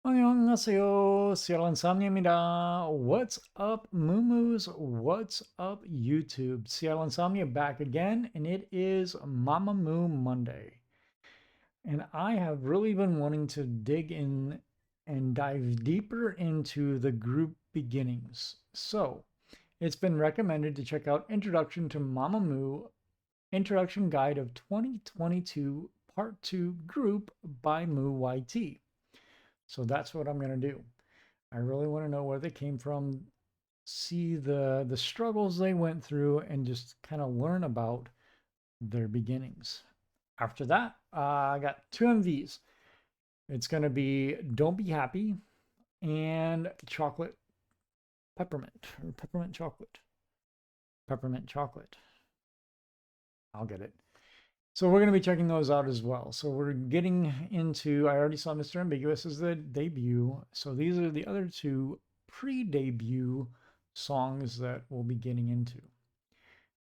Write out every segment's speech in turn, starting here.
안녕하세요. Seattle Insomnia입니다. What's up, Moo-Moos? What's up, YouTube? Seattle Insomnia back again, and it is Mamamoo Monday. And I have really been wanting to dig in and dive deeper into the group beginnings. So, it's been recommended to check out Introduction to Mamamoo, Introduction Guide of 2022 Part 2 Group by Moo YT. So that's what I'm going to do. I really want to know where they came from, see the struggles they went through, and just kind of learn about their beginnings. After that, I got two MVs. It's going to be Don't Be Happy and Chocolate Peppermint or Peppermint Chocolate. Peppermint Chocolate. I'll get it. So we're going to be checking those out as well. So we're getting into, I already saw Mr. Ambiguous as the debut. So these are the other two pre-debut songs that we'll be getting into.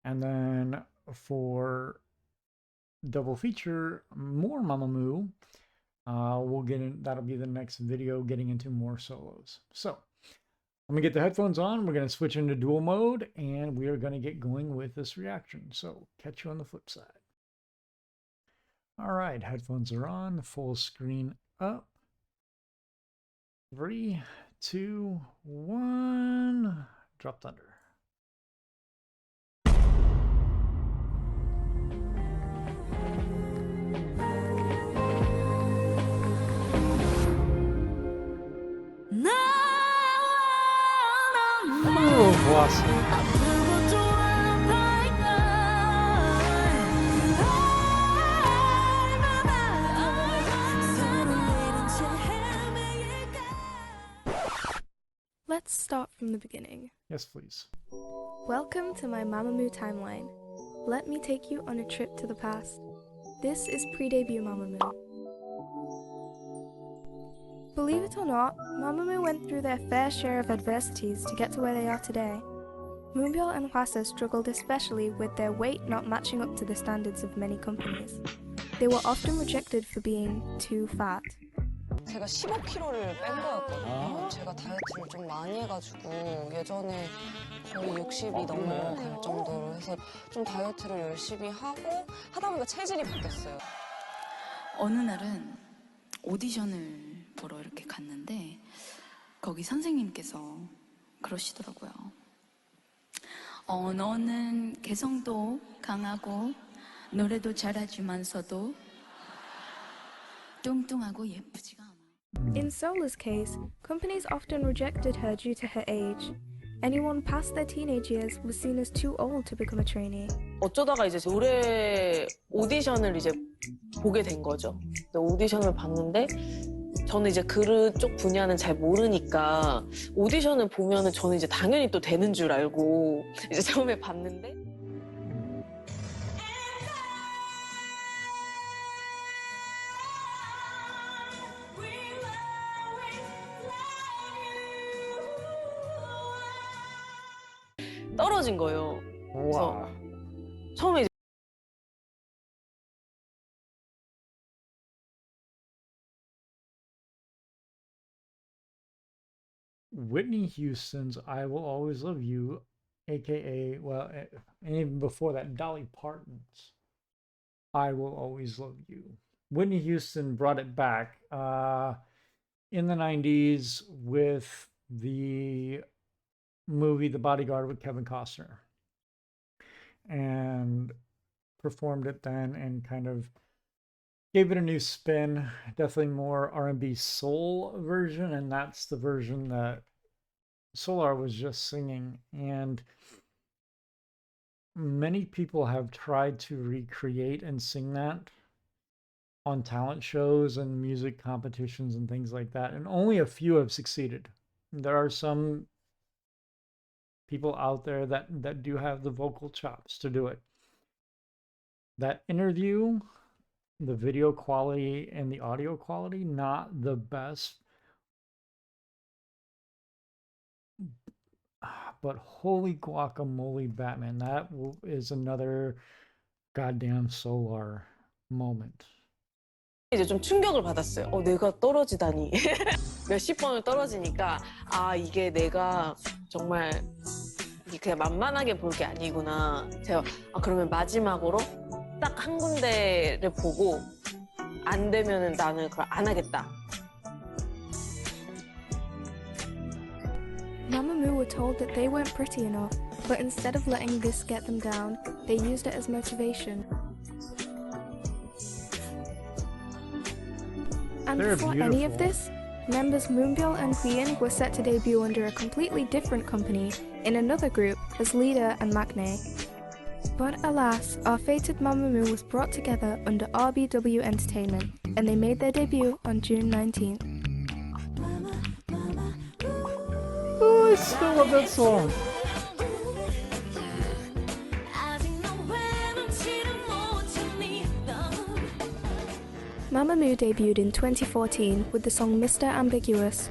And then for double feature, more Mamamoo, we'll get in, that'll be the next video getting into more solos. So I'm gonna get the headphones on, we're gonna switch into dual mode, and we are gonna get going with this reaction. So catch you on the flip side. All right, headphones are on, full screen up. 3, 2, 1, drop thunder. Oh, Blossom. Let's start from the beginning. Yes, please. Welcome to my Mamamoo timeline. Let me take you on a trip to the past. This is pre-debut Mamamoo. Believe it or not, Mamamoo went through their fair share of adversities to get to where they are today. Moonbyul and Hwasa struggled especially with their weight not matching up to the standards of many companies. They were often rejected for being too fat. 제가 15kg를 뺀 거였거든요. 제가 다이어트를 좀 많이 해가지고 예전에 거의 60이 넘어갈 정도로 해서 좀 다이어트를 열심히 하고 하다 보니까 체질이 바뀌었어요. 어느 날은 오디션을 보러 이렇게 갔는데 거기 선생님께서 그러시더라고요. 너는 개성도 강하고 노래도 잘하지만서도 뚱뚱하고 예쁘지가 않아. In Sola's case, companies often rejected her due to her age. Anyone past their teenage years was seen as too old to become a trainee. 어쩌다가 이제 노래 오디션을 이제 보게 된 거죠. 오디션을 봤는데 저는 이제 그쪽 분야는 잘 모르니까 오디션을 보면은 저는 이제 당연히 또 되는 줄 알고 이제 처음에 봤는데 떨어진 거예요. Wow. 처음에 이제 Whitney Houston's I Will Always Love You, aka, well, and even before that, Dolly Parton's I Will Always Love You. Whitney Houston brought it back in the 90s with the movie The Bodyguard with Kevin Costner, and performed it then and kind of gave it a new spin, definitely more R&B soul version, and that's the version that Solar was just singing. And many people have tried to recreate and sing that on talent shows and music competitions and things like that, and only a few have succeeded. There are some people out there that do have the vocal chops to do it. That interview, the video quality and the audio quality, not the best, but holy guacamole, Batman, that is another goddamn Solar moment. 이제 좀 충격을 받았어요. 내가 떨어지다니. 몇십 번을 떨어지니까 아 이게 내가 정말 이게 그냥 만만하게 볼 게 아니구나. 제가 그러면 마지막으로 딱 한 군데를 보고 안 되면은 나는 그걸 안 하겠다. Mamamoo were told that they weren't pretty enough, but instead of letting this get them down, they used it as motivation. And They're before any of beautiful. this, members Moonbyul and Hween were set to debut under a completely different company in another group as Leader and Maknae. But alas, our fated Mamamoo was brought together under RBW Entertainment, and they made their debut on June 19th. Oh, I still love that song. Mamamoo debuted in 2014 with the song Mr. Ambiguous.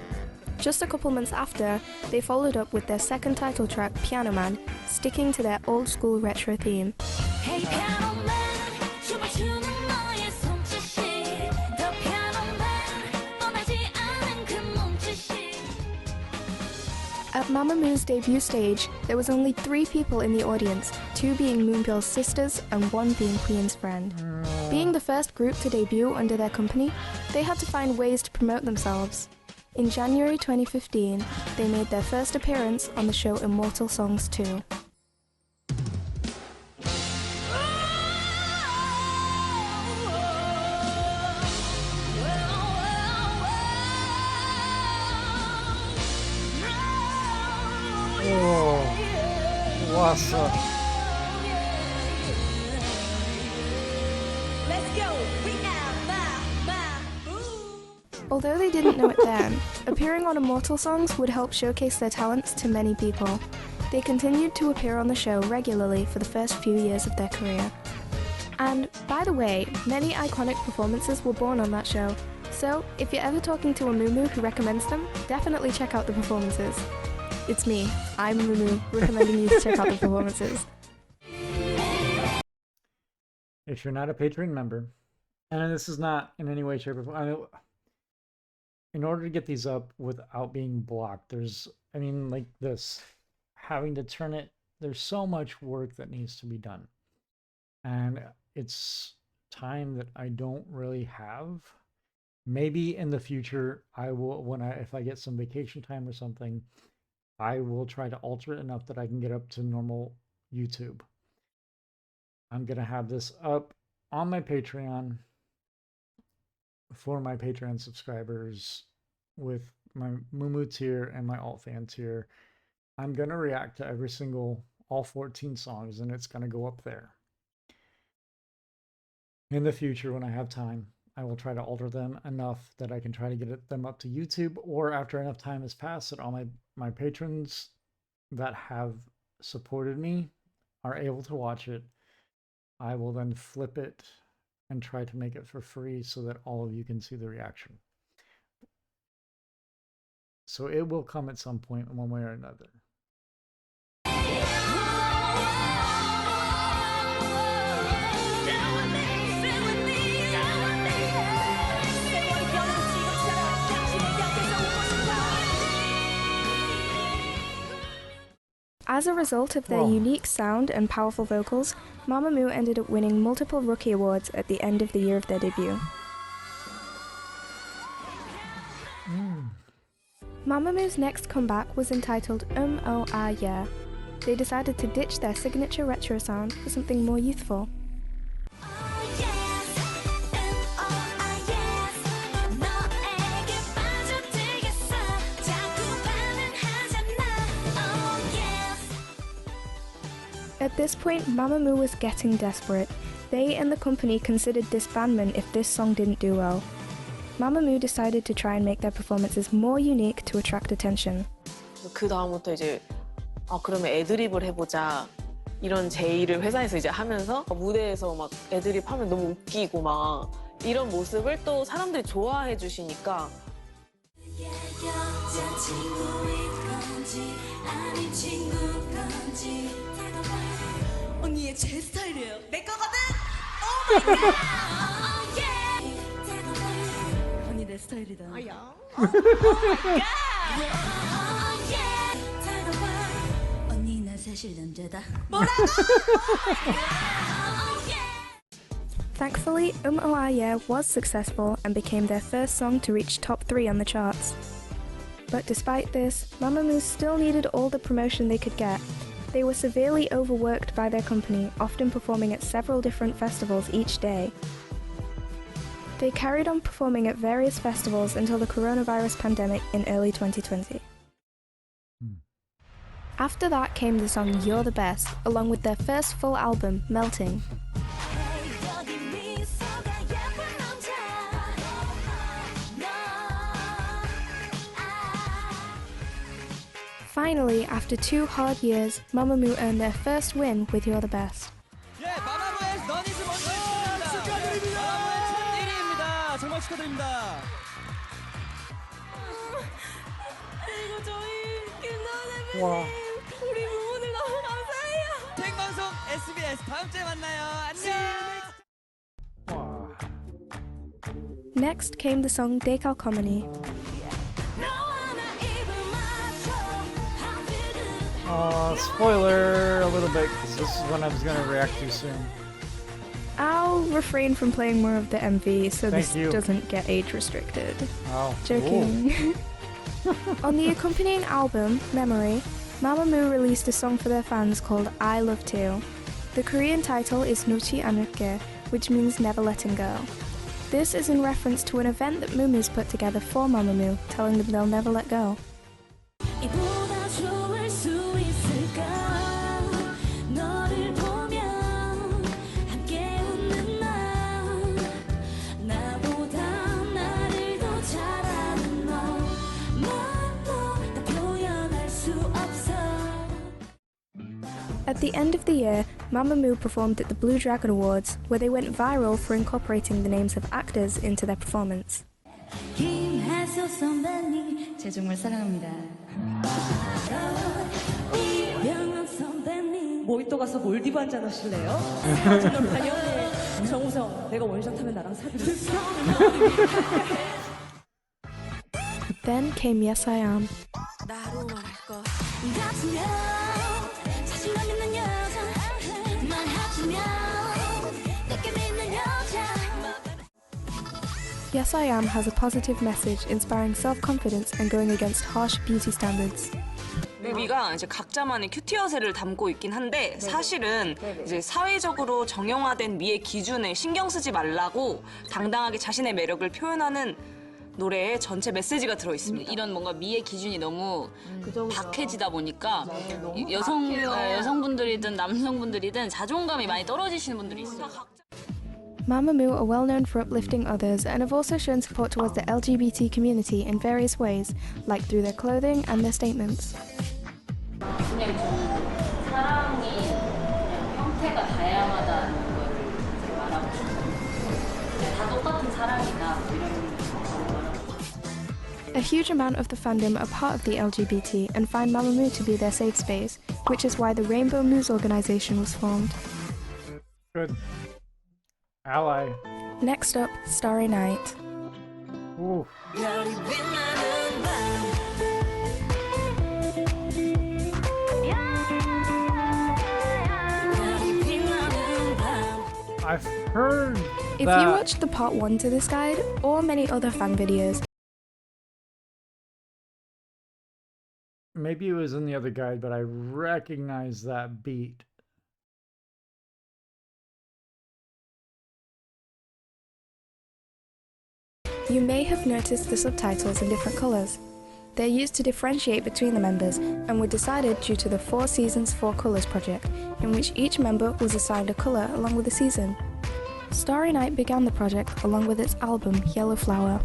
Just a couple months after, they followed up with their second title track, Piano Man, sticking to their old school retro theme. Hey piano man, 춤을 추는 너의 손짓이 더 piano man, 떠나지 않은 그 몸짓이. At Mamamoo's debut stage, there was only 3 people in the audience, 2 being Moonbyul's sisters and 1 being Hween's friend. Being the first group to debut under their company, they had to find ways to promote themselves. In January 2015, they made their first appearance on the show Immortal Songs 2. Oh, 왔어. Although they didn't know it then, appearing on Immortal Songs would help showcase their talents to many people. They continued to appear on the show regularly for the first few years of their career. And, by the way, many iconic performances were born on that show, so if you're ever talking to a Mumu who recommends them, definitely check out the performances. It's me, I'm Mumu, recommending you to check out the performances. If you're not a Patreon member, and this is not in any way, shape, or form, in order to get these up without being blocked, like this, having to turn it, there's so much work that needs to be done. And it's time that I don't really have. Maybe in the future, I will, if I get some vacation time or something, I will try to alter it enough that I can get up to normal YouTube. I'm going to have this up on my Patreon for my Patreon subscribers with my Mumu tier and my alt fan tier. I'm going to react to all 14 songs, and it's going to go up there. In the future, when I have time, I will try to alter them enough that I can try to get them up to YouTube, or after enough time has passed that all my patrons that have supported me are able to watch it, I will then flip it and try to make it for free so that all of you can see the reaction. So it will come at some point one way or another. As a result of their unique sound and powerful vocals, Mamamoo ended up winning multiple Rookie Awards at the end of the year of their debut. Mamamoo's next comeback was entitled Oh Ah Yeah. They decided to ditch their signature retro sound for something more youthful. At this point, Mamamoo was getting desperate. They and the company considered disbandment if this song didn't do well. Mamamoo decided to try and make their performances more unique to attract attention. 그 다음부터 이제 그러면 애드립을 해보자 이런 제의를 회사에서 이제 하면서 무대에서 막 애드립 하면 너무 웃기고 막 이런 모습을 또 사람들이 좋아해 주시니까 언니 얘 제 스타일이에요. 내 거거든. 오 마이 갓. 내 스타일이다. 언니 나 사실 남자다. Thankfully, Oaye was successful and became their first song to reach top 3 on the charts. But despite this, Mamamoo still needed all the promotion they could get. They were severely overworked by their company, often performing at several different festivals each day. They carried on performing at various festivals until the coronavirus pandemic in early 2020. After that came the song You're the Best, along with their first full album, Melting. Finally, after 2 hard years, Mamamoo earned their first win with You're the Best. 예, 마마무의 너니즈 먼저 축하드립니다. 마마무의 첫 1위입니다. 정말 축하드립니다. 그리고 저희 김나은 와. 우리 부모님 너무 감사해요. 생방송 SBS 다음 주에 만나요. 안녕. 와. Next came the song Dekalkomani. Spoiler a little bit, because this is one I was going to react to soon. I'll refrain from playing more of the MV so Thank this you. doesn't get age restricted. Oh. Joking. On the accompanying album, Memory, Mamamoo released a song for their fans called I Love Too. The Korean title is Nuchi Anukke, which means never letting go. This is in reference to an event that Moomoo's put together for Mamamoo, telling them they'll never let go. 이보다 좋을 수 있을까 너를 보면 함께 웃는 나 나보다 나를 더 잘하는 너 말로 다 표현할 수 없어. At the end of the year, Mamamoo performed at the Blue Dragon Awards, where they went viral for incorporating the names of actors into their performance. 김혜수 선배님 제 정말 사랑합니다. 이병헌 선배님 모히또 가서 몰디브 한잔 하실래요? 지금 반영의 정우성 내가 원샷 하면 나랑 사귀어. Then came Yes I Am. 나로 말할 것 같으면 자신감 있는 여자 말하자면 내게 믿는 여자 Yes I Am has a positive message inspiring self-confidence and going against harsh beauty standards. 뮤비가 이제 각자만의 큐티어세를 담고 있긴 한데 사실은 이제 사회적으로 정형화된 미의 기준에 신경 쓰지 말라고 당당하게 자신의 매력을 표현하는 노래에 전체 메시지가 들어 있습니다. 이런 뭔가 미의 기준이 너무 박해지다 보니까 여성분들이든 남성분들이든 자존감이 많이 떨어지시는 분들이 있어요. Mamamoo are well known for uplifting others and have also shown support towards the LGBT community in various ways, like through their clothing and their statements. 그냥 저는 사랑이 그냥 형태가 다양하다는 거를 말하고 싶어요. 그냥 다 똑같은 사랑이다 이런 A huge amount of the fandom are part of the LGBT and find Mamamoo to be their safe space, which is why the Rainbow Moose organization was formed. Good. Ally. Next up, Starry Night. Ooh. 별이 빛나는 밤 별이 빛나는 밤 I've heard If that. you watched the part 1 to this guide, or many other fan videos, Maybe it was in the other guide, but I recognize that beat. you may have noticed the subtitles in different colours. They're used to differentiate between the members and were decided due to the 4 Seasons 4 Colours project, in which each member was assigned a colour along with the season. Starry Night began the project along with its album Yellow Flower.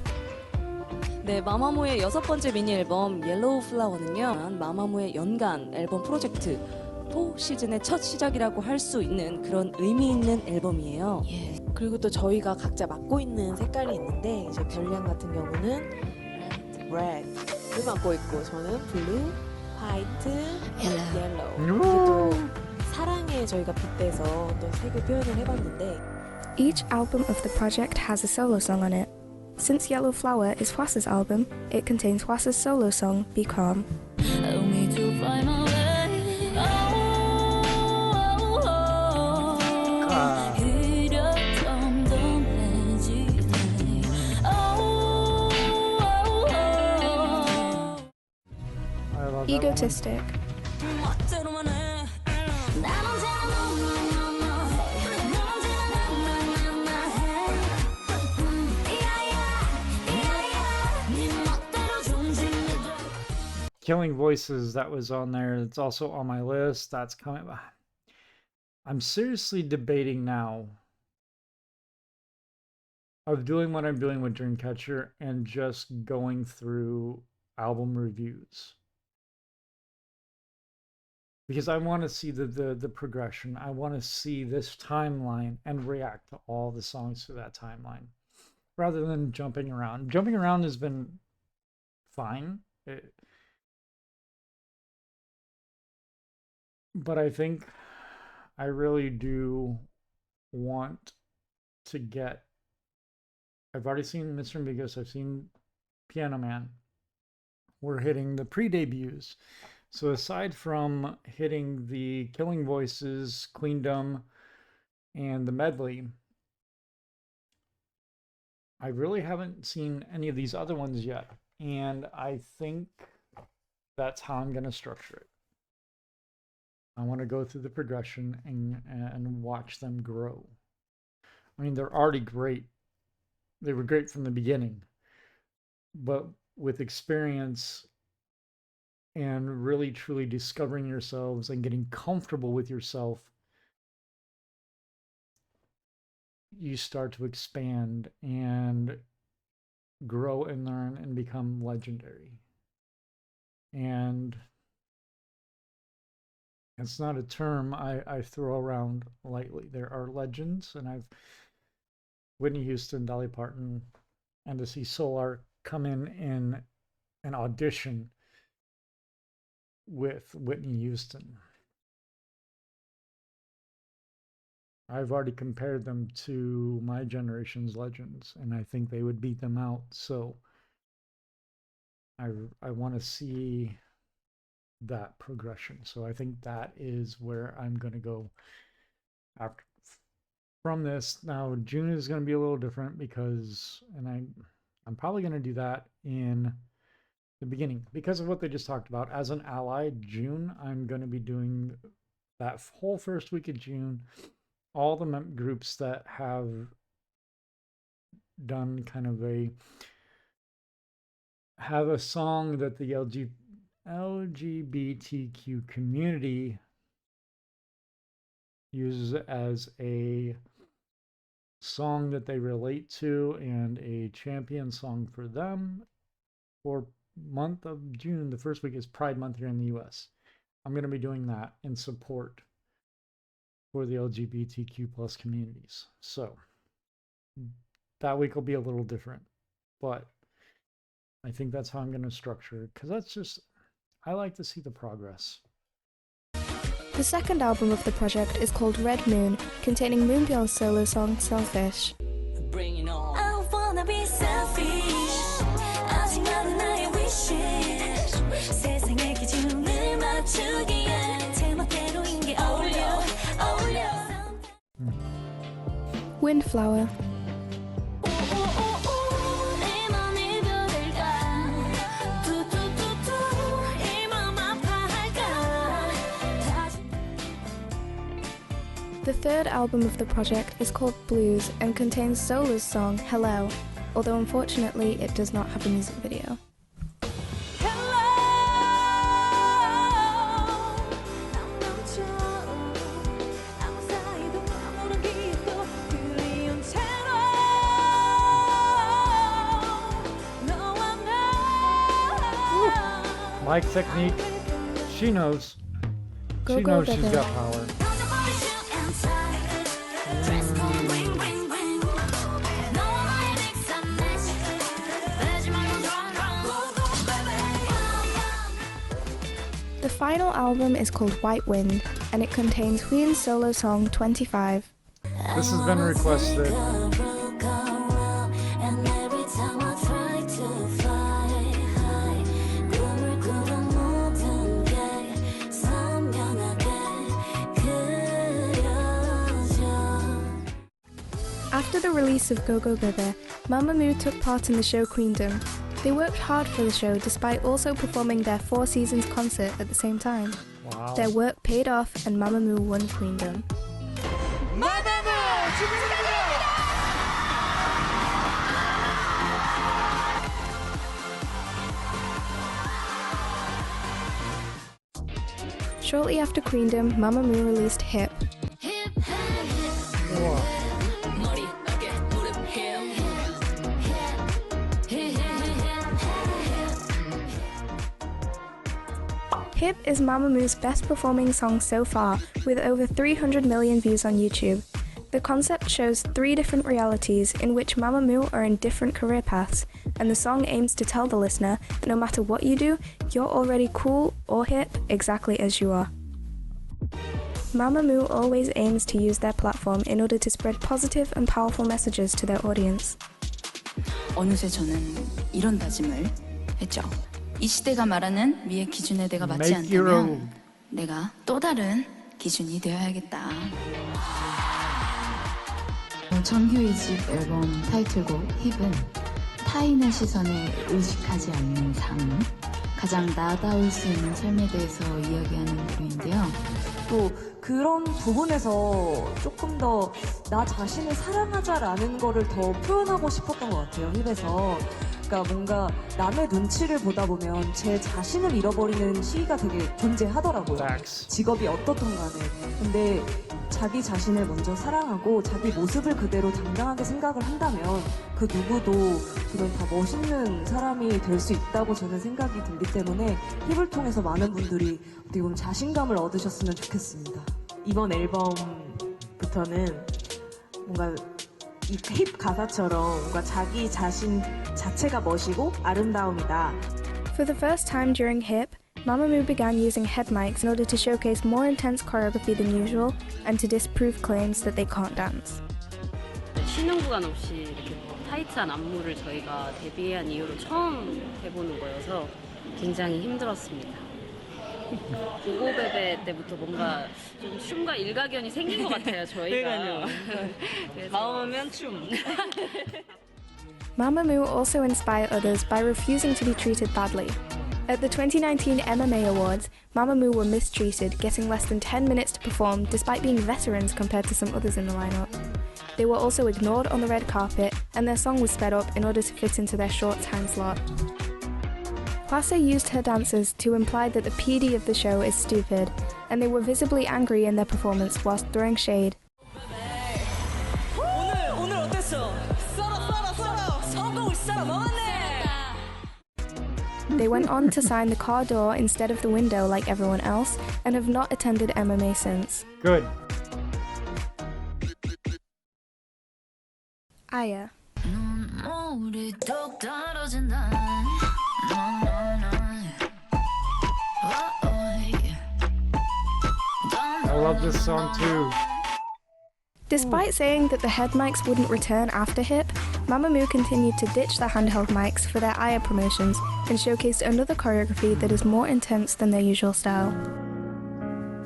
네, 마마무의 6번째 미니 앨범 옐로우 플라워는요, 마마무의 연간 앨범 프로젝트 4 시즌의 첫 시작이라고 할 수 있는 그런 의미 있는 앨범이에요. 예. 그리고 또 저희가 각자 맡고 있는 색깔이 있는데 이제 별량 같은 경우는 red를 맡고 있고 저는 blue, white, yellow. 이게 또 사랑에 저희가 빗대서 또 색을 표현을 해봤는데 Each album of the project has a solo song on it. Since Yellow Flower is Hwasa's album, it contains Hwasa's solo song, Be Calm. Help me to find my way. 이렇던 덤해지네. I love that one. Egotistic. 멋대로만 해. 난 언제나 너너너너 해. 난 언제나 나나나나 해. 이야야 네 멋대로 존중해줘. Killing Voices, that was on there. It's also on my list. That's coming. I'm seriously debating now of doing what I'm doing with Dreamcatcher and just going through album reviews. Because I want to see the progression. I want to see this timeline and react to all the songs through that timeline. Rather than jumping around. Jumping around has been fine. But I think I really do want to get... I've already seen Mr. Amigos. I've seen Piano Man. We're hitting the pre-debuts. So aside from hitting the Killing Voices, Queendom, and the medley, I really haven't seen any of these other ones yet. And I think that's how I'm going to structure it. I want to go through the progression and watch them grow. I mean, they're already great. They were great from the beginning. But with experience and really truly discovering yourselves and getting comfortable with yourself, you start to expand and grow and learn and become legendary. And it's not a term I throw around lightly. There are legends, and Whitney Houston, Dolly Parton, and to see Solar come in an audition with Whitney Houston. I've already compared them to my generation's legends, and I think they would beat them out. So I want to see that progression. So I think that is where I'm going to go after from this. Now June is going to be a little different because, and I'm probably going to do that in the beginning because of what they just talked about. As an ally, June, I'm going to be doing that whole first week of June, all the groups that have done kind of have a song that the LGBTQ community uses as a song that they relate to and a champion song for them. For month of June, the first week is Pride Month here in the US. I'm going to be doing that in support for the LGBTQ plus communities. So that week will be a little different, but I think that's how I'm going to structure it, because that's just, I like to see the progress. The second album of the project is called Red Moon, containing Moonbyul's solo song Selfish. Bring it on. I wanna be selfish. 아직 많은 나의 wishes. 세상의 기준을 맞추기에 제멋대로인 게 어울려. Windflower. The third album of the project is called Blues and contains Sola's song Hello, although unfortunately it does not have a music video. Mic technique, she knows. Go, she go, knows she's baby. got power. The final album is called White Wind, and it contains Hween's solo song 25. This has been requested. the release of Go Go Bebe, Mamamoo took part in the show Queendom. They worked hard for the show despite also performing their 4 Seasons concert at the same time. Wow. Their work paid off and Mamamoo won Queendom. 마마무 축하드립니다. Shortly after Queendom, Mamamoo released Hip. Hip is Mamamoo's best performing song so far, with over 300 million views on YouTube. The concept shows 3 different realities in which Mamamoo are in different career paths, and the song aims to tell the listener that no matter what you do, you're already cool or hip exactly as you are. Mamamoo always aims to use their platform in order to spread positive and powerful messages to their audience. 어느새 저는 이런 다짐을 했죠. 이 시대가 말하는 미의 기준에 내가 맞지 않다면 내가 또 다른 기준이 되어야겠다. 정규 2집 앨범 타이틀곡 힙은 타인의 시선에 의식하지 않는 삶, 가장 나다울 수 있는 삶에 대해서 이야기하는 노래인데요. 또 그런 부분에서 조금 더 나 자신을 사랑하자라는 거를 더 표현하고 싶었던 것 같아요, 힙에서. 그러니까 뭔가 남의 눈치를 보다 보면 제 자신을 잃어버리는 시기가 되게 존재하더라고요. 직업이 어떻든 간에. 근데 자기 자신을 먼저 사랑하고 자기 모습을 그대로 당당하게 생각을 한다면 그 누구도 저는 다 멋있는 사람이 될 수 있다고 저는 생각이 들기 때문에 힙을 통해서 많은 분들이 어떻게 보면 자신감을 얻으셨으면 좋겠습니다. 이번 앨범부터는 뭔가 이 힙 가사처럼 뭔가 자기 자신 자체가 멋이고 아름다움이다. For the first time during Hip, Mamamoo began using head mics in order to showcase more intense choreography than usual and to disprove claims that they can't dance. 쉬는 구간 없이 이렇게 타이트한 안무를 저희가 데뷔한 이후로 처음 해보는 거여서 굉장히 힘들었습니다. 고고베베 때부터 뭔가 좀 춤과 일가견이 생긴 것 같아요, 저희가. 마음하면 춤. Mamamoo also inspire others by refusing to be treated badly. At the 2019 MMA Awards, Mamamoo were mistreated, getting less than 10 minutes to perform despite being veterans compared to some others in the lineup. They were also ignored on the red carpet, and their song was sped up in order to fit into their short time slot. Hwasa used her dancers to imply that the PD of the show is stupid, and they were visibly angry in their performance whilst throwing shade. 오늘 어땠어? 썰어 성공을 썰어 먹었네. They went on to sign the car door instead of the window like everyone else, and have not attended MMA since. Good. Aya. I love this song too. Despite saying that the head mics wouldn't return after Hip, Mamamoo continued to ditch the handheld mics for their Aya promotions and showcased another choreography that is more intense than their usual style.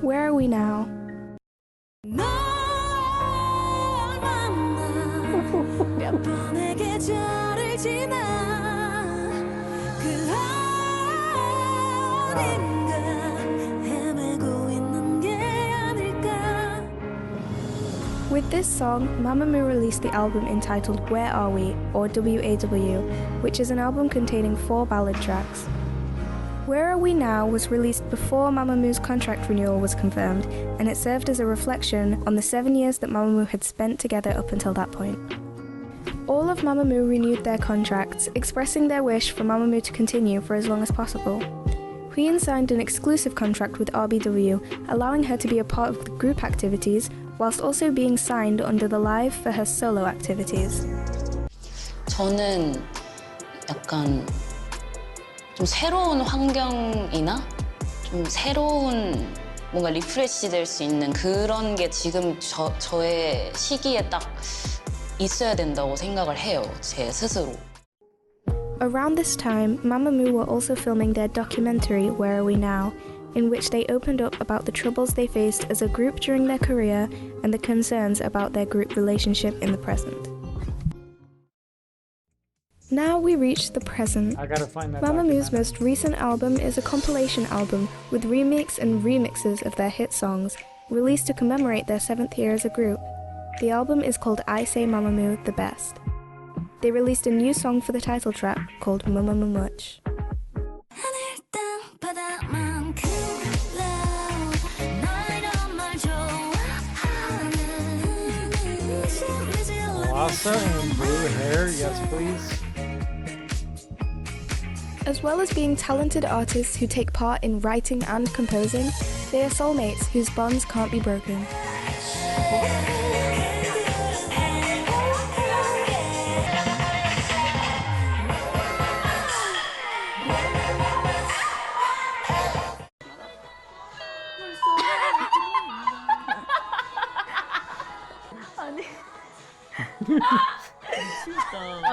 Where are we now? With this song, Mamamoo released the album entitled Where Are We, or WAW, which is an album containing 4 ballad tracks. Where Are We Now was released before Mamamoo's contract renewal was confirmed, and it served as a reflection on the 7 years that Mamamoo had spent together up until that point. All of Mamamoo renewed their contracts, expressing their wish for Mamamoo to continue for as long as possible. Hween signed an exclusive contract with RBW, allowing her to be a part of the group activities, whilst also being signed under the Live for her solo activities. 저는 약간 좀 새로운 환경이나 좀 새로운 뭔가 리프레시 될 수 있는 그런 게 지금 저의 시기에 딱 있어야 된다고 생각을 해요, 제 스스로. Around this time, Mamamoo were also filming their documentary Where Are We Now, in which they opened up about the troubles they faced as a group during their career and the concerns about their group relationship in the present. Now we reach the present. I gotta find that Mamamoo's documentary. most recent album is a compilation album with remakes and remixes of their hit songs, released to commemorate their 7th year as a group. The album is called I Say Mamamoo The Best. They released a new song for the title track called Mamamoo Much. Lhasa and blue hair, yes please. As well as being talented artists who take part in writing and composing, they are soulmates whose bonds can't be broken.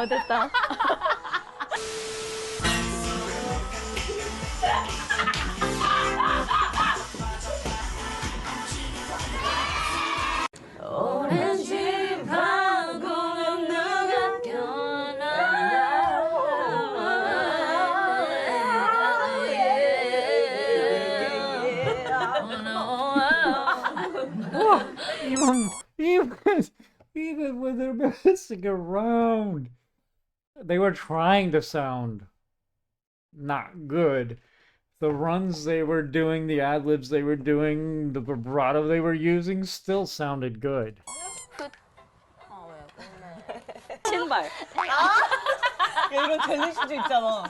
됐다. 오렌지 방구는 누가 Even when they're messing around, they were trying to sound not good. The runs they were doing, the ad-libs they were doing, the vibrato they were using still sounded good. 신발. 야, 이건 들릴 수도 있잖아.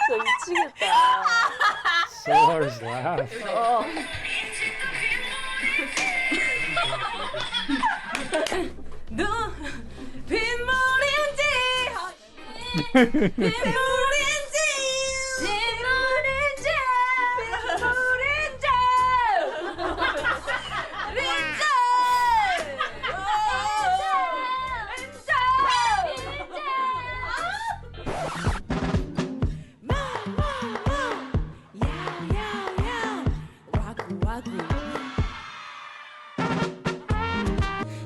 진짜 미치겠다. Solar's laugh. 빗물인지 빗물인지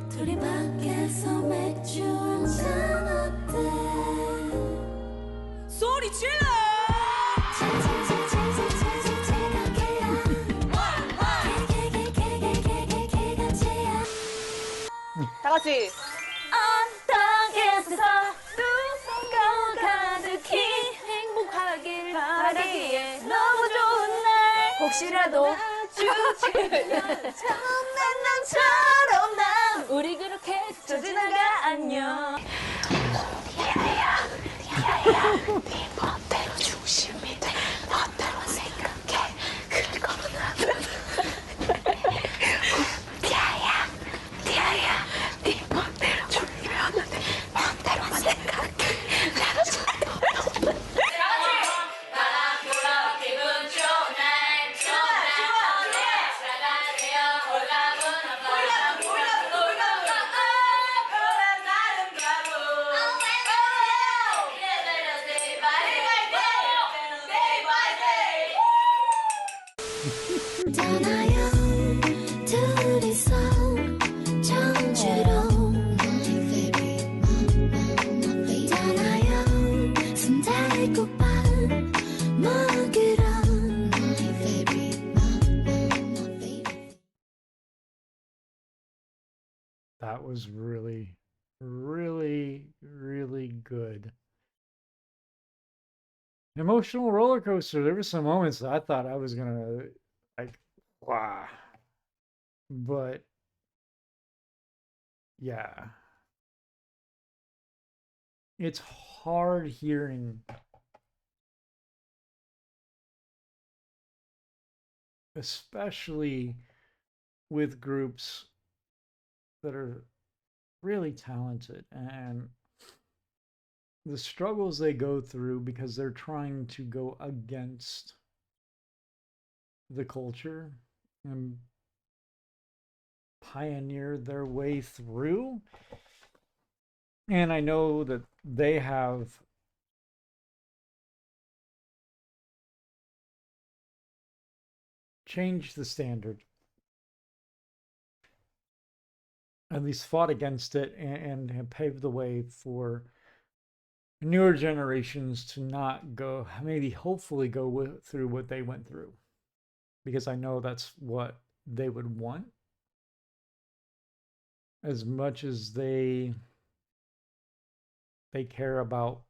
둘이 밖에서 맥주 한잔 어때 소리 질러. 다 같이. 땅에서 누군가 가득히 행복하길 바라기에 너무 좋은 날 혹시라도 처음 만남처럼 난 우리 그렇게 스쳐 지나가 안녕. 네 멋대로 중심이 돼 멋대로 생각해 그거는 디아야 네 멋대로 졸면 돼 멋대로만 생각해 떠나요 둘이서 청주로 떠나요 순댓국밥 먹으러 That was really, really, really good. Emotional roller coaster. There were some moments I thought I was gonna like, wow. But yeah. It's hard hearing, especially with groups that are really talented and the struggles they go through because they're trying to go against the culture and pioneer their way through. And I know that they have changed the standard, at least fought against it, and have paved the way for newer generations to not go, maybe hopefully go through what they went through, because I know that's what they would want, as much as they care about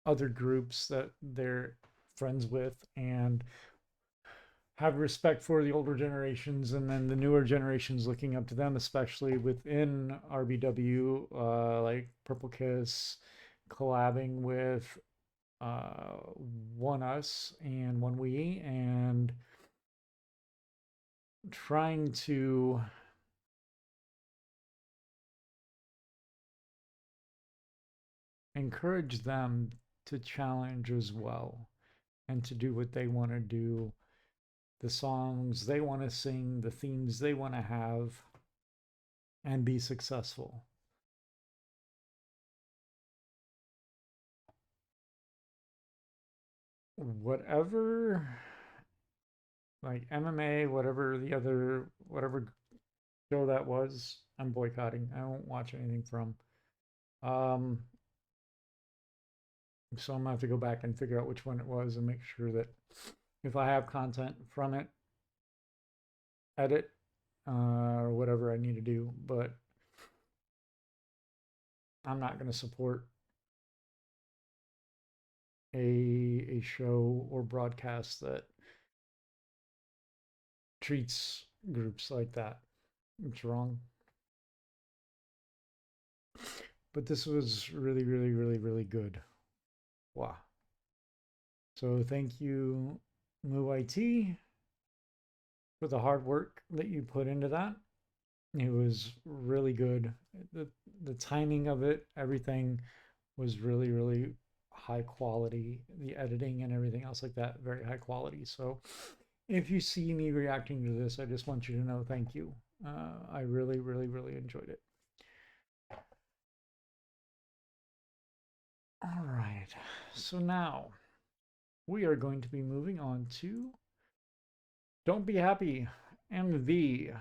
other groups that they're friends with and have respect for the older generations, and then the newer generations looking up to them, especially within RBW, like Purple Kiss collabing with One Us and One We, and trying to encourage them to challenge as well and to do what they want to do, the songs they want to sing, the themes they want to have, and be successful. Whatever, like MMA, whatever show that was, I'm boycotting. I won't watch anything from. So I'm gonna have to go back and figure out which one it was and make sure that if I have content from it, edit or whatever I need to do. But I'm not going to support a show or broadcast that treats groups like that. It's wrong. But this was really, really, really, really good. Wow. So thank you, Moo IT, for the hard work that you put into that. It was really good. The timing of it, everything was really, really high quality. The editing and everything else like that, very high quality. So if you see me reacting to this, I just want you to know thank you. I really, really, really enjoyed it. All right, so now we are going to be moving on to Don't Be Happy MV.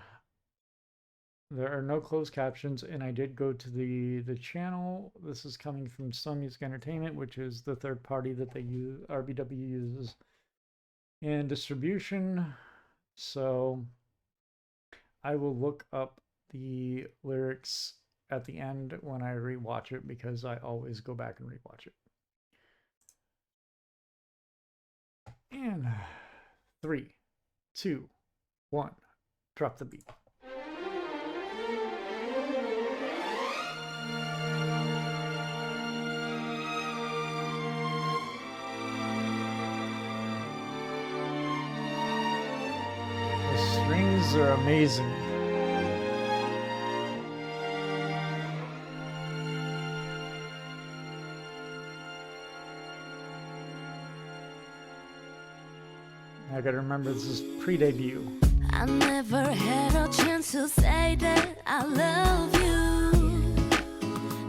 There are no closed captions, and I did go to the channel. This is coming from Sun Music Entertainment, which is the third party that they use, RBW uses in distribution. So I will look up the lyrics at the end when I rewatch it, because I always go back and rewatch it. And 3, 2, 1, drop the beat. The strings are amazing. I gotta remember this is pre-debut. I never had a chance to say that I love you,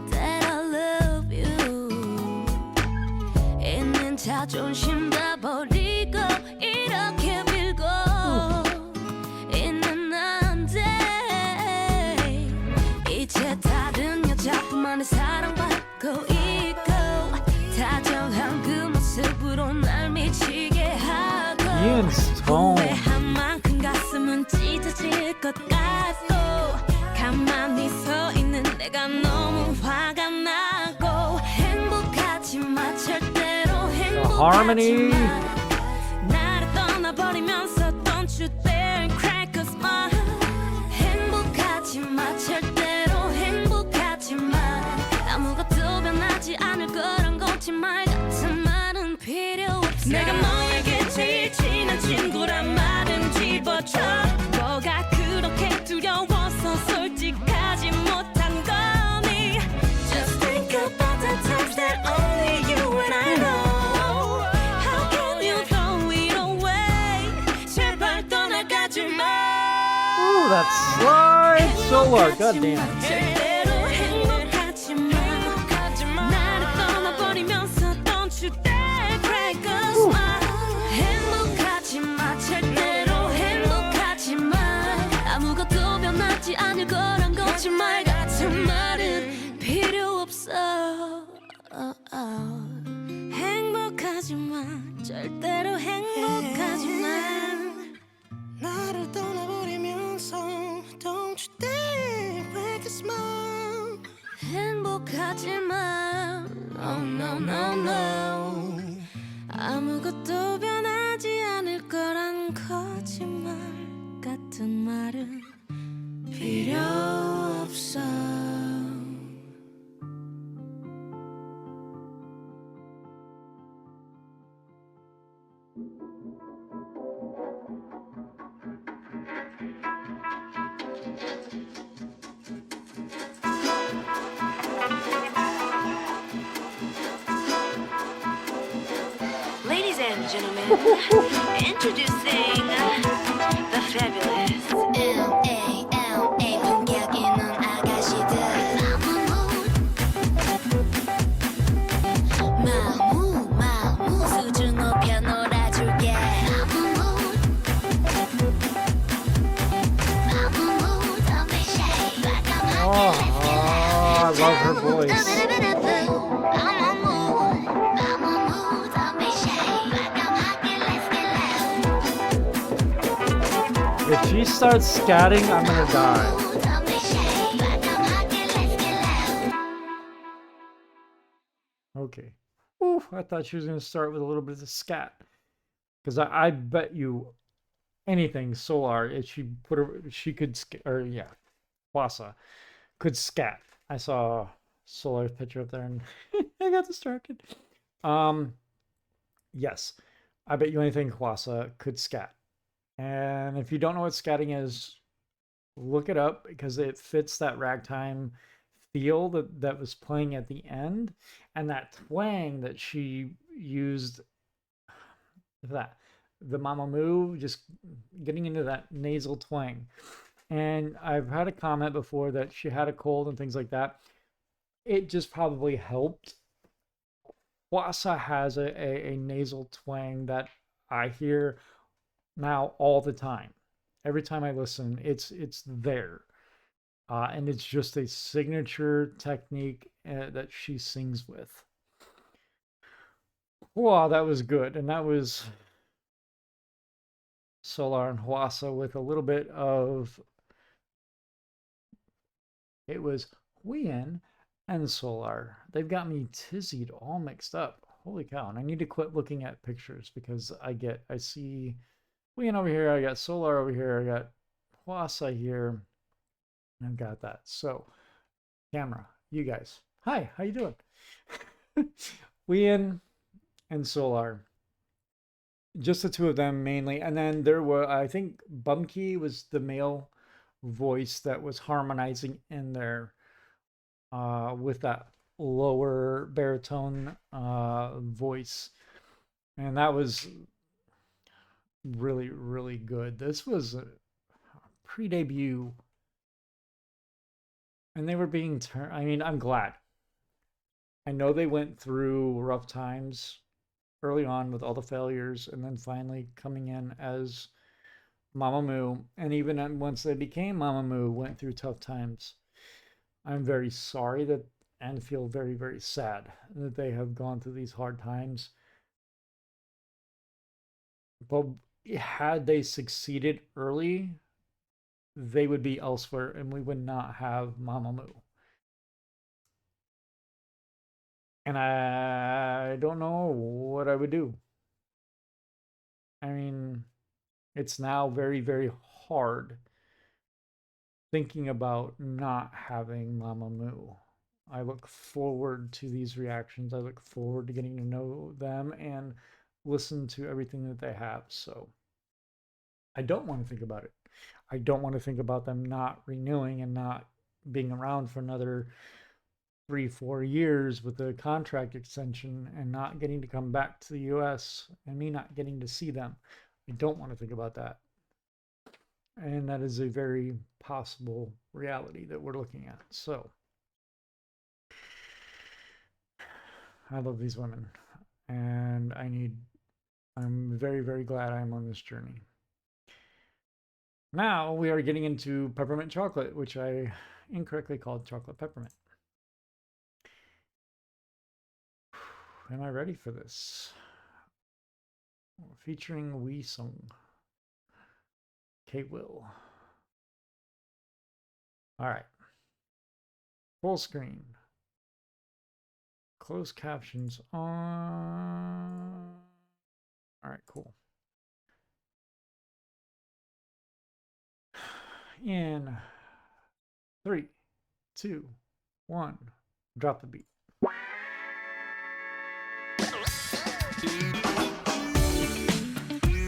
that I love you. 있는 자존심 다 버리고 이렇게 빌고 있는 나인데 이제 다른 여자뿐만의 사랑받고 있고 다정한 그 모습으로 날 미치게 하고 Ian's tone. 후회한 만큼 가슴은 찢어질 것 같고 가만히 서 있는 내가 너무 화가 나고 행복하지만 절대로 harmony. 행복하지만 나를 떠나버리면서 Don't you dare cry cause my 행복하지만 절대로 행복하지만 아무것도 변하지 않을 거란 거짓말 같은 말은 필요 없어 내가 너에게 제일 친한 친구란 말은 집어줘 뭐가 그렇게 두려워서 솔직하지 못한 거니 Just think about the times that only you and I know How can you throw it away 제발 떠나가지 마 Ooh, that slide solo, goddamn. 절대로 행복하지만 나를 떠나버리면서 Don't you dare cry cause my 행복하지만 절대로 하지만 절대로 행복하지만 나를 떠나버리면서 Don't you dare break a smile 행복하지만 Oh no no no 아무것도 변하지 않을 거란 거짓말 같은 말은 필요 없어 Ladies and gentlemen, introducing the fabulous M.A.M.A 품격 있는 아가씨들 마무 수준 높여 놀아줄게 마무 don't be shy I love her voice. If she starts scatting, I'm gonna die. Okay. Ooh, I thought she was gonna start with a little bit of the scat. Because I bet you anything Solar, if she put her, she could, or yeah, Wasa could scat. I saw Solar's picture up there and I got distracted. Yes, I bet you anything Wasa could scat. And if you don't know what scatting is, look it up because it fits that ragtime feel that was playing at the end and that twang that she used that the Mamamoo, just getting into that nasal twang. And I've had a comment before that she had a cold and things like that. It just probably helped. Wasa has a nasal twang that I hear now all the time. Every time I listen, it's there. And it's just a signature technique that she sings with. Wow, that was good. And that was Solar and Wasa with a little bit of, it was Huyen and Solar. They've got me tizzied all mixed up. Holy cow. And I need to quit looking at pictures because I see Huyen over here, I got Solar over here, I got Wasa here, and I've got that. So, camera, you guys. Hi, how you doing? Huyen and Solar. Just the two of them mainly. And then there were, I think Bumkey was the male voice that was harmonizing in there with that lower baritone voice. And that was really, really good. This was a pre-debut. And they were being turned, I mean, I'm glad. I know they went through rough times early on with all the failures and then finally coming in as Mamamoo, and even once they became Mamamoo, went through tough times. I'm very sorry that and feel very, very sad that they have gone through these hard times. But had they succeeded early, they would be elsewhere and we would not have Mamamoo. And I don't know what I would do. I mean, it's now very, very hard thinking about not having Mamamoo. I look forward to these reactions. I look forward to getting to know them and listen to everything that they have. So I don't want to think about it. I don't want to think about them not renewing and not being around for another 3-4 years with a contract extension and not getting to come back to the US and me not getting to see them. I don't want to think about that. And that is a very possible reality that we're looking at. So I love these women and I'm very, very glad I'm on this journey. Now we are getting into Peppermint Chocolate, which I incorrectly called Chocolate Peppermint. Am I ready for this? featuring Wee Sung. K Will. All right. Full screen. Closed captions on. All right, cool. In 3, 2, 1, drop the beat.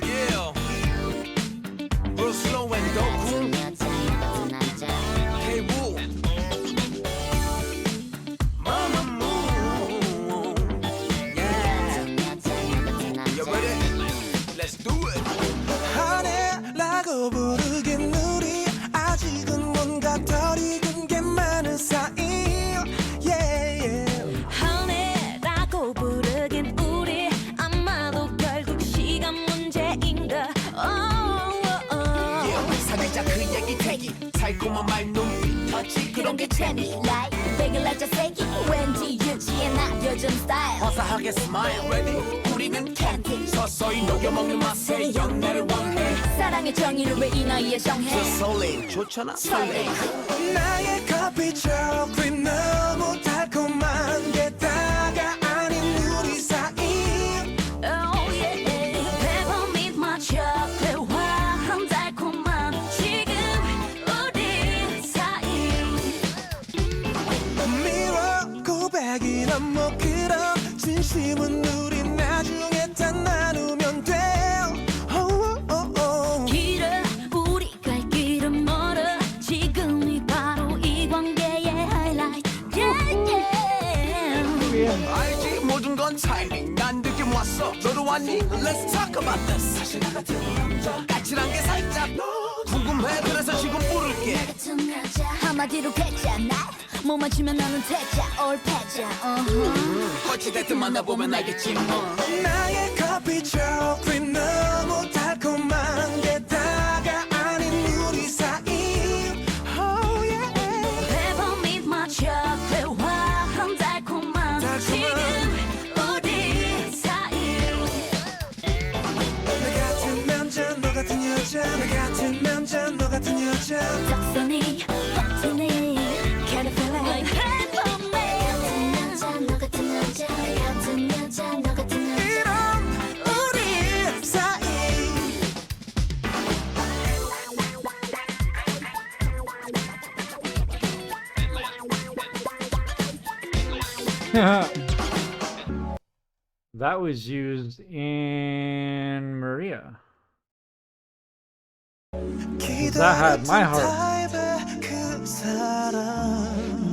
Yeah, real slow and dope. K-Woo, Mamamoo. Yeah, you ready? Let's do it. 하네라고 부르긴 우리 아직은 뭔가 덜 익은 게 많은 사이. Yeah. 하네라고 부르긴 우리 아마도 결국 시간 문제인가. 사귀자 그 얘기 대기 달콤한 말 눈빛 터치 그런 게 재미. Like regular 자세기 왠지 유치해 나 요즘 스타일. 화사하게 스마일 ready 우리는 캔디 서서히 녹여먹는 맛에 연애를 원해. 사랑의 정의를 왜 이 나이에 정해. 저 설레임 좋잖아 설레임. 나의 커피 초콜릿 너무 달콤한 게 다가 아닌 우리 사이. Oh yeah, Peppermint Chocolate 화한 달콤한 지금 우리 사이. 미워 고백이란 뭐 그런 진심은 우리 나중에 다 나누면 돼. 길어 우리 갈 길은 멀어 지금이 바로 이 관계의 하이라이트. Yeah, yeah. 알지 모든 건 타이밍 난 느낌 왔어 너도 왔니? Let's talk about this. 사실 나 같은 남자 까칠한 게 살짝 궁금해 그래서 지금 물을게. 한마디로 됐잖아 못 맞추면 너는 퇴짜 올 패자. 어찌됐든 만나보면 알겠지 뭐. 나의 커피 초콜릿 너무 달콤한 게 다가 아닌 우리 사이. Oh yeah. Peppermint Chocolate 화한 달콤한 지금 우리 사이. 나 같은 남자 너 같은 여자 나 같은 남자 너 같은 여자 적선이 버티니 Can you feel it? Like Peppermint 너 같은 여자 나 같은 여자 너 같은 여자 이런 우리 사이. That was used in Maria. That had my heart. 그 사람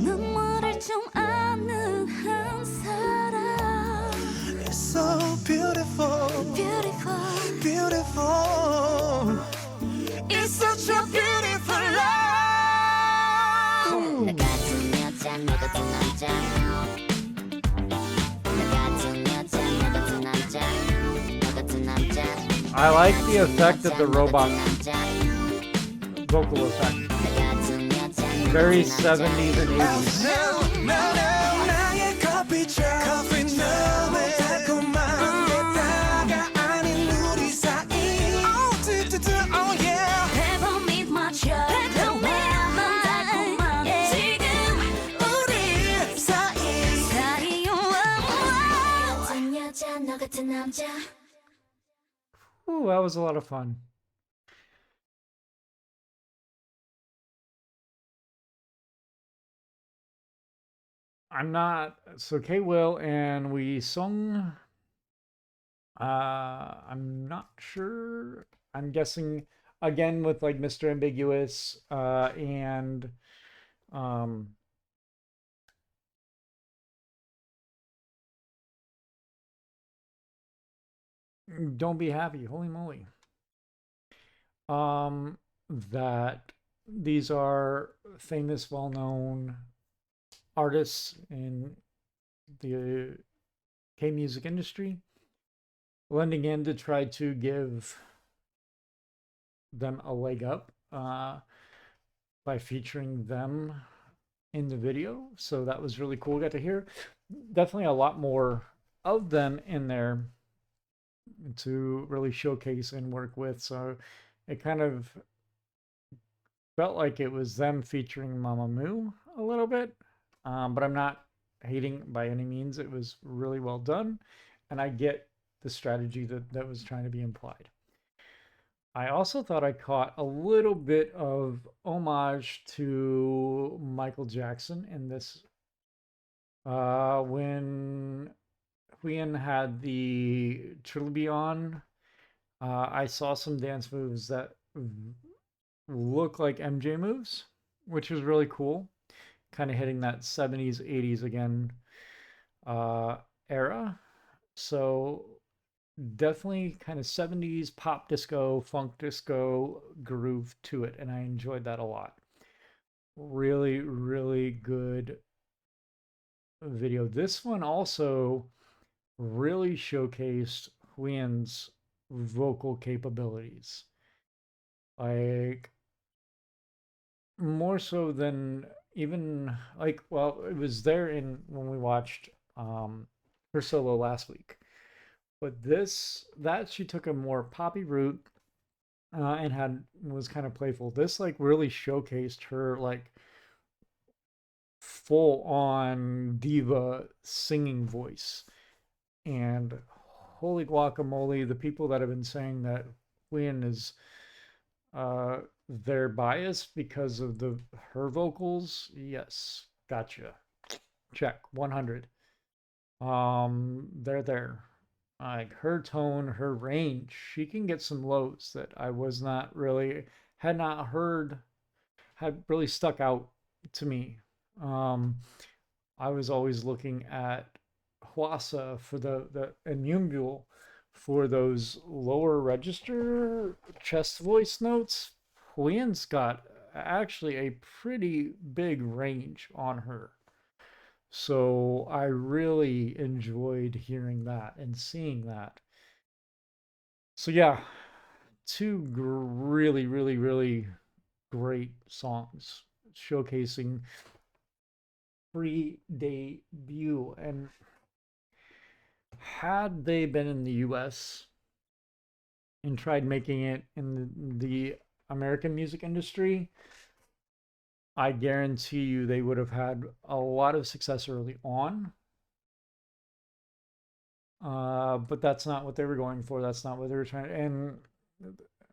눈물을 좀 아는 한 사람. It's so beautiful, Beautiful. beautiful. It's such a beautiful love. 나 같은 여자 너 같은 남자. 나 같은 여자 너 같은 남자. 너 같은 남자. I like the effect of the robot vocal effect. Very 70s and 80s. 나의 커피 초콜릿 너무 달콤한 게 다가 아닌 우리 사이. Oh, oh yeah. Peppermint Chocolate 달콤한 지금 우리 사이. 사이. 같은 여자 너 같은 남자. Ooh, that was a lot of fun. I'm not so K Will and we sung. I'm not sure. I'm guessing again with like Mr. Ambiguous and Don't Be Happy. Holy moly. That these are famous, well-known artists in the K-music industry, lending in to try to give them a leg up by featuring them in the video. So that was really cool. Got to hear definitely a lot more of them in there to really showcase and work with. So it kind of felt like it was them featuring Mamamoo a little bit, but I'm not hating by any means. It was really well done, and I get the strategy that was trying to be implied. I also thought I caught a little bit of homage to Michael Jackson in this when Huyen had the Trilby on. I saw some dance moves that look like MJ moves, which was really cool. Kind of hitting that 70s, 80s again uh, era. So definitely kind of 70s pop disco, funk disco groove to it. And I enjoyed that a lot. Really, really good video. This one also really showcased Huyen's vocal capabilities. Like, more so than even like, well, it was there in when we watched her solo last week. But this that she took a more poppy route and had was kind of playful. This like really showcased her like full on diva singing voice. And holy guacamole, the people that have been saying that Win is uh their bias because of the her vocals, yes, gotcha. Check 100. They're there. Like her tone, her range, she can get some lows that I was not really had not heard had really stuck out to me. Um, I was always looking at Hwasa for the and Yumbul for those lower register chest voice notes. Huyen's got actually a pretty big range on her. So I really enjoyed hearing that and seeing that. So yeah, two really, really, really great songs showcasing pre-debut. And had they been in the US and tried making it in the American music industry, I guarantee you they would have had a lot of success early on. But that's not what they were going for. That's not what they were trying to, and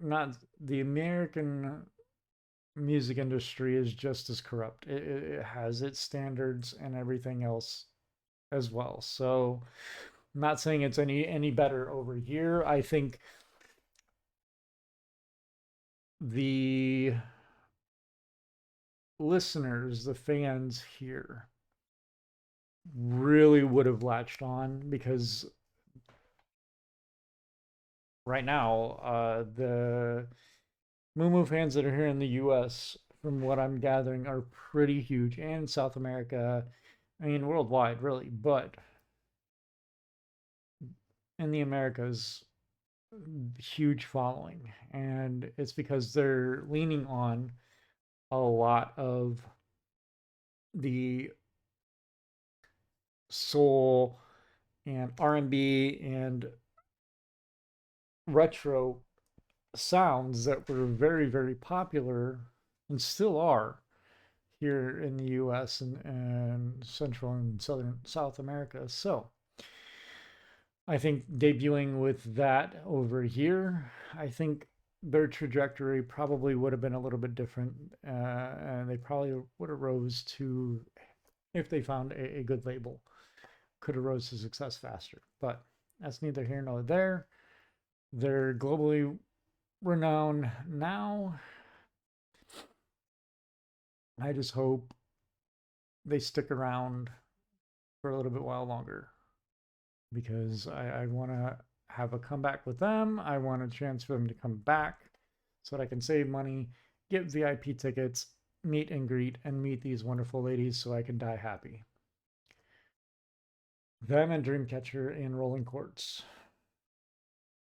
not the American music industry is just as corrupt. It has its standards and everything else as well. So I'm not saying it's any better over here. I think the listeners, the fans here, really would have latched on because right now, the Mumu fans that are here in the U.S., from what I'm gathering, are pretty huge, and South America, I mean worldwide, really, but in the Americas, huge following, and it's because they're leaning on a lot of the soul and R&B and retro sounds that were very, very popular and still are here in the US and Central and Southern South America. So I think debuting with that over here, I think their trajectory probably would have been a little bit different. And they probably would have rose to, if they found a good label, could have rose to success faster. But that's neither here nor there. They're globally renowned now. I just hope they stick around for a little bit while longer because I want to have a comeback with them. I want a chance for them to come back so that I can save money, get VIP tickets, meet and greet, and meet these wonderful ladies so I can die happy. Them and Dreamcatcher and Rolling Courts.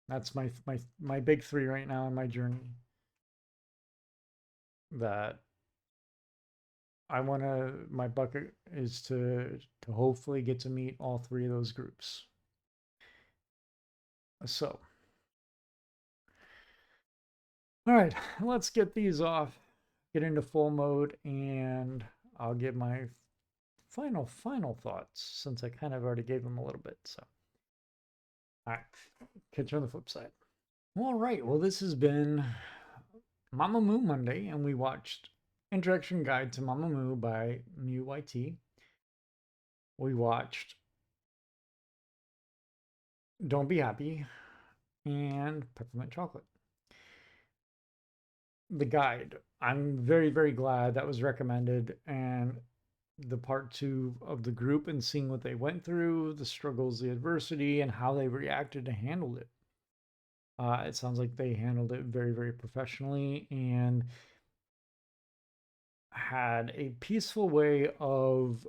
That's my big three right now in my journey. That I want to. My bucket is to hopefully get to meet all three of those groups. So, all right, let's get these off, get into full mode, and I'll give my final thoughts since I kind of already gave them a little bit. So, all right, catch you on the flip side. All right, well, this has been Mamamoo Monday, and we watched Introduction Guide to Mamamoo by Mew YT. We watched Don't Be Happy and Peppermint Chocolate. The guide, I'm very glad that was recommended, and the part 2 of the group and seeing what they went through, the struggles, the adversity, and how they reacted and handled it. It sounds like they handled it very professionally and had a peaceful way of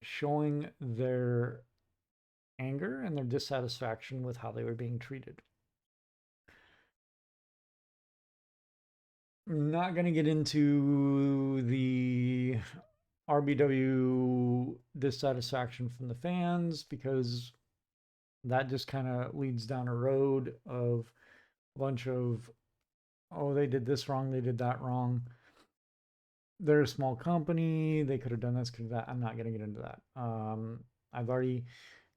showing their anger and their dissatisfaction with how they were being treated. I'm not going to get into the RBW dissatisfaction from the fans because that just kind of leads down a road of a bunch of, oh, they did this wrong, they did that wrong. They're a small company, they could have done this, could have that. I'm not going to get into that. I've already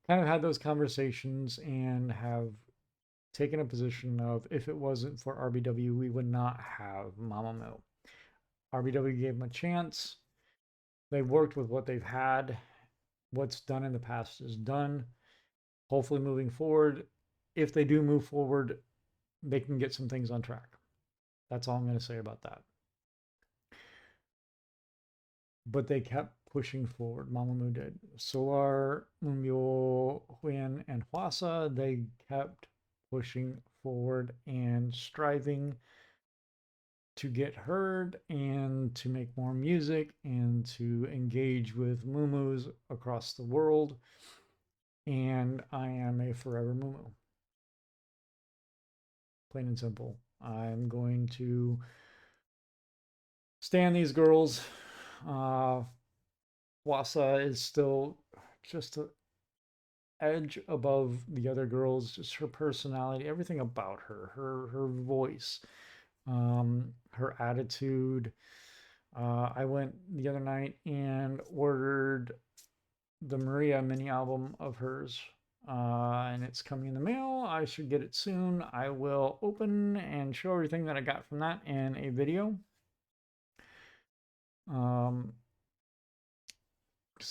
kind of had those conversations and have taken a position of, if it wasn't for RBW, we would not have Mamamoo. RBW gave them a chance. They worked with what they've had. What's done in the past is done. Hopefully moving forward, if they do move forward, they can get some things on track. That's all I'm going to say about that. But they kept pushing forward. Mamamoo did. Solar, Mumyo, Huyen, and Hwasa, they kept pushing forward and striving to get heard and to make more music and to engage with Muumuus across the world. And I am a forever Muumu. Plain and simple. I'm going to stand these girls. Hwasa is still just an edge above the other girls, just her personality, everything about her, her voice, her attitude. I went the other night and ordered the Maria mini album of hers, and it's coming in the mail. I should get it soon. I will open and show everything that I got from that in a video. Because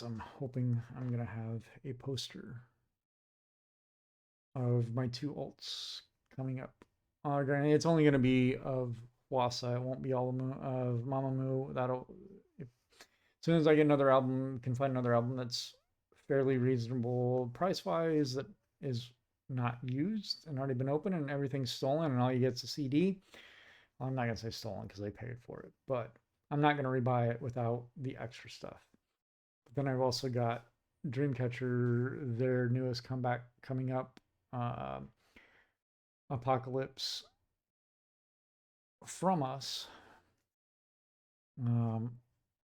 I'm hoping I'm gonna have a poster of my 2 alts coming up. Granted, it's only gonna be of Hwasa. It won't be all of Mamamoo. That'll, as soon as I get another album, can find another album that's fairly reasonable price wise, that is not used and already been opened and everything's stolen and all you get is a CD. Well, I'm not gonna say stolen because I paid for it, but I'm not gonna rebuy it without the extra stuff. But then I've also got Dreamcatcher, their newest comeback coming up, Apocalypse from Us.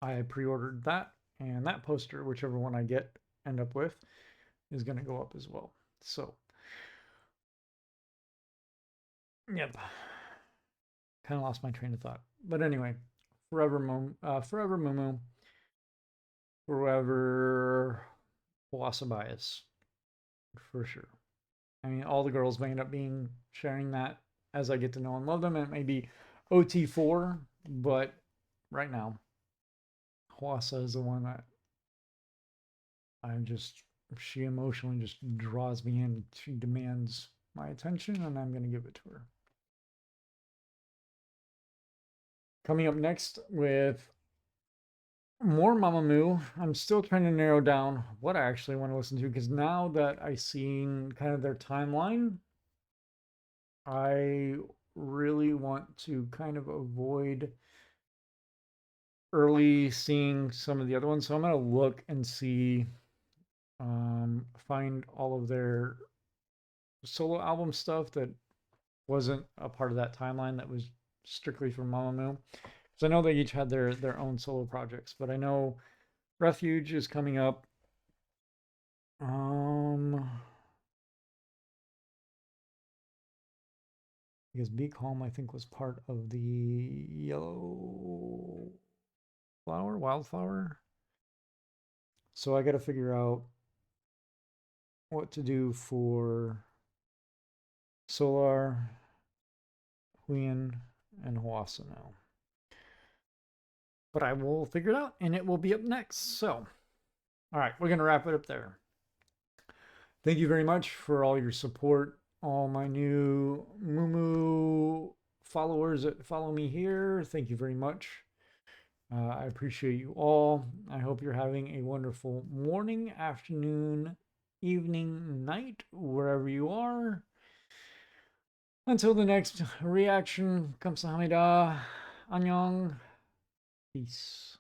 I pre-ordered that, and that poster, whichever one I end up with, is going to go up as well. So, yep. Kind of lost my train of thought. But anyway, forever Mumu, forever Hwasa bias, for sure. I mean, all the girls may end up sharing that as I get to know and love them. And it may be OT4, but right now, Hwasa is the one that she emotionally just draws me in. She demands my attention, and I'm going to give it to her. Coming up next with more Mamamoo. I'm still trying to narrow down what I actually want to listen to, because now that I've seen kind of their timeline, I really want to kind of avoid early seeing some of the other ones. So I'm going to look and see, find all of their solo album stuff that wasn't a part of that timeline, that was strictly from Mamamoo. So I know they each had their own solo projects, but I know Refuge is coming up. Because Be Calm, I think, was part of the Yellow Flower, Wildflower. So I got to figure out what to do for Solar, Huyen, and Hwasa now. But I will figure it out, and it will be up next. So, all right, we're going to wrap it up there. Thank you very much for all your support, all my new Mumu followers that follow me here. Thank you very much. I appreciate you all. I hope you're having a wonderful morning, afternoon, evening, night, wherever you are. Until the next reaction, 감사합니다. 안녕. Peace.